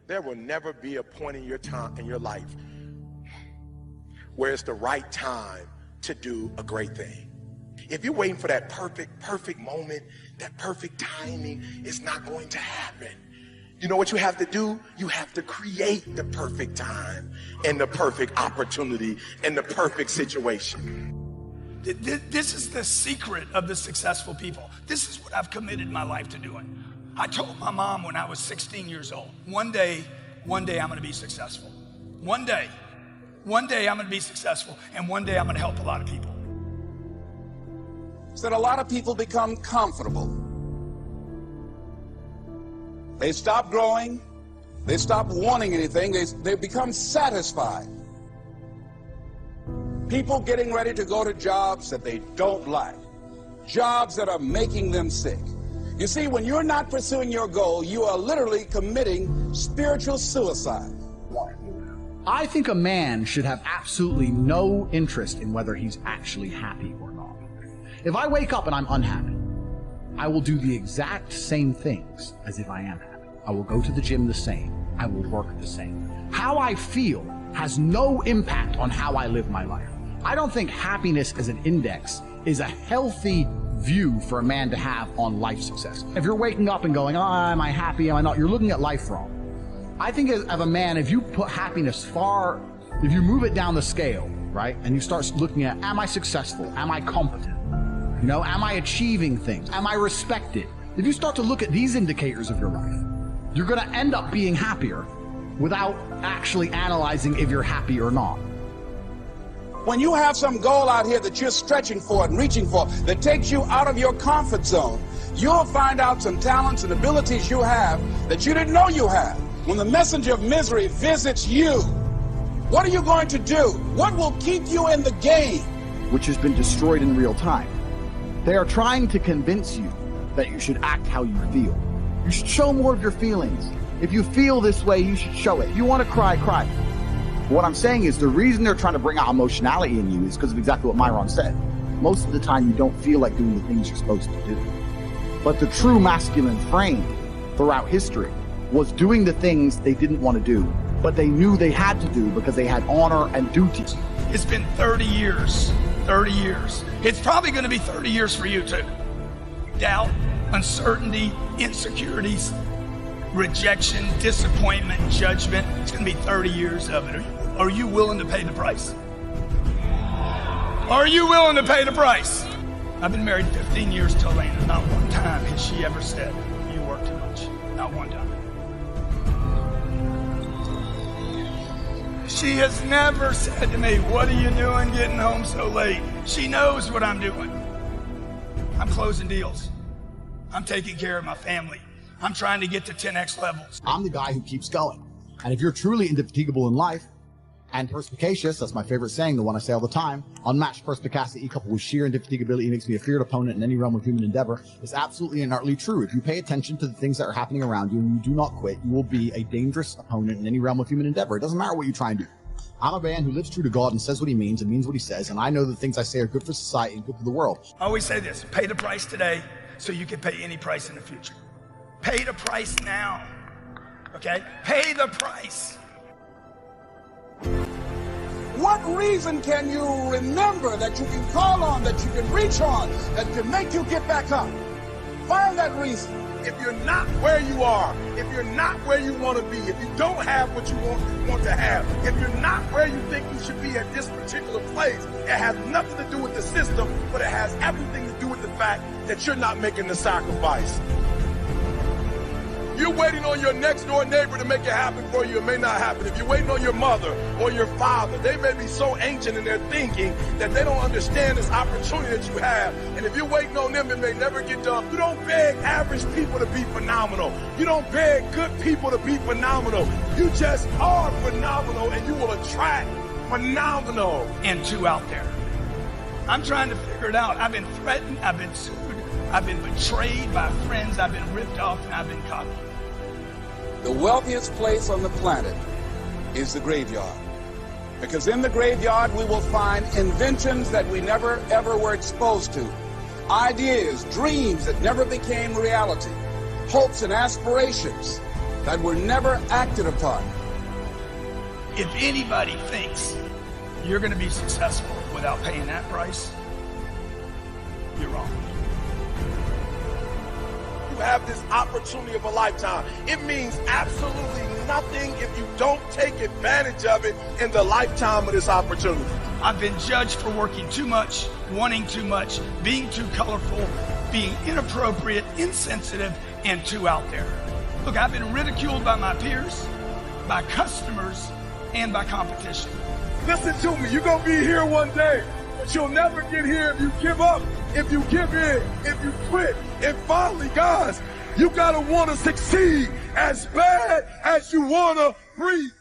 There will never be a point in your time in your life where it's the right time to do a great thing. If you're waiting for that perfect moment, that perfect timing, it's not going to happen. You know what you have to do? You have to create the perfect time and the perfect opportunity and the perfect situation. This is the secret of the successful people. This is what I've committed my life to doing. I told my mom when I was 16 years old, one day I'm gonna be successful. One day I'm gonna be successful, and one day I'm gonna help a lot of people. So that a lot of people become comfortable. They stop growing, they stop wanting anything, they become satisfied. People getting ready to go to jobs that they don't like, jobs that are making them sick. You see, when you're not pursuing your goal, you are literally committing spiritual suicide. I think a man should have absolutely no interest in whether he's actually happy or not. If I wake up and I'm unhappy, I will do the exact same things as if I am happy. I will go to the gym the same. I will work the same. How I feel has no impact on how I live my life. I don't think happiness as an index is a healthy view for a man to have on life success. If you're waking up and going, oh, am I happy, am I not? You're looking at life wrong. I think as a man, if you put happiness if you move it down the scale, right, and you start looking at, am I successful? Am I competent? You know, am I achieving things? Am I respected? If you start to look at these indicators of your life, you're going to end up being happier without actually analyzing if you're happy or not. When you have some goal out here that you're stretching for and reaching for that takes you out of your comfort zone, you'll find out some talents and abilities you have that you didn't know you have. When the messenger of misery visits you, what are you going to do? What will keep you in the game? Which has been destroyed in real time. They are trying to convince you that you should act how you feel. You should show more of your feelings. If you feel this way, you should show it. If you want to cry, cry. What I'm saying is the reason they're trying to bring out emotionality in you is because of exactly what Myron said. Most of the time you don't feel like doing the things you're supposed to do. But the true masculine frame throughout history was doing the things they didn't want to do, but they knew they had to do because they had honor and duty. It's been 30 years. 30 years. It's probably going to be 30 years for you too. Doubt, uncertainty, insecurities, rejection, disappointment, judgment. It's going to be 30 years of it. Are you willing to pay the price? Are you willing to pay the price? I've been married 15 years to Elena. Not one time has she ever said, you work too much. Not one time. She has never said to me, what are you doing getting home so late? She knows what I'm doing. I'm closing deals. I'm taking care of my family. I'm trying to get to 10x levels. I'm the guy who keeps going. And if you're truly indefatigable in life and perspicacious, that's my favorite saying, the one I say all the time, unmatched perspicacity coupled with sheer indefatigability makes me a feared opponent in any realm of human endeavor, is absolutely and utterly true. If you pay attention to the things that are happening around you and you do not quit, you will be a dangerous opponent in any realm of human endeavor. It doesn't matter what you try and do. I'm a man who lives true to God and says what he means and means what he says, and I know the things I say are good for society and good for the world. I always say this, pay the price today so you can pay any price in the future. Pay the price now, okay? Pay the price. What reason can you remember that you can call on, that you can reach on, that can make you get back up? Find that reason. If you're not where you are, if you're not where you want to be, if you don't have what you want to have, if you're not where you think you should be at this particular place, it has nothing to do with the system, but it has everything to do with the fact that you're not making the sacrifice. You're waiting on your next door neighbor to make it happen for you. It may not happen. If you're waiting on your mother or your father, they may be so ancient in their thinking that they don't understand this opportunity that you have. And if you're waiting on them, it may never get done. You don't beg average people to be phenomenal. You don't beg good people to be phenomenal. You just are phenomenal, and you will attract phenomenal. And two out there. I'm trying to figure it out. I've been threatened. I've been sued. I've been betrayed by friends. I've been ripped off, and I've been copied. The wealthiest place on the planet is the graveyard. Because in the graveyard, we will find inventions that we never, ever were exposed to. Ideas, dreams that never became reality. Hopes and aspirations that were never acted upon. If anybody thinks you're going to be successful without paying that price, you're wrong. You have this opportunity of a lifetime. It means absolutely nothing if you don't take advantage of it in the lifetime of this opportunity. I've been judged for working too much, wanting too much, being too colorful, being inappropriate, insensitive, and too out there. Look, I've been ridiculed by my peers, by customers, and by competition. Listen to me, you're gonna be here one day, but you'll never get here if you give up, if you give in, if you quit. And finally, guys, you gotta wanna succeed as bad as you wanna breathe.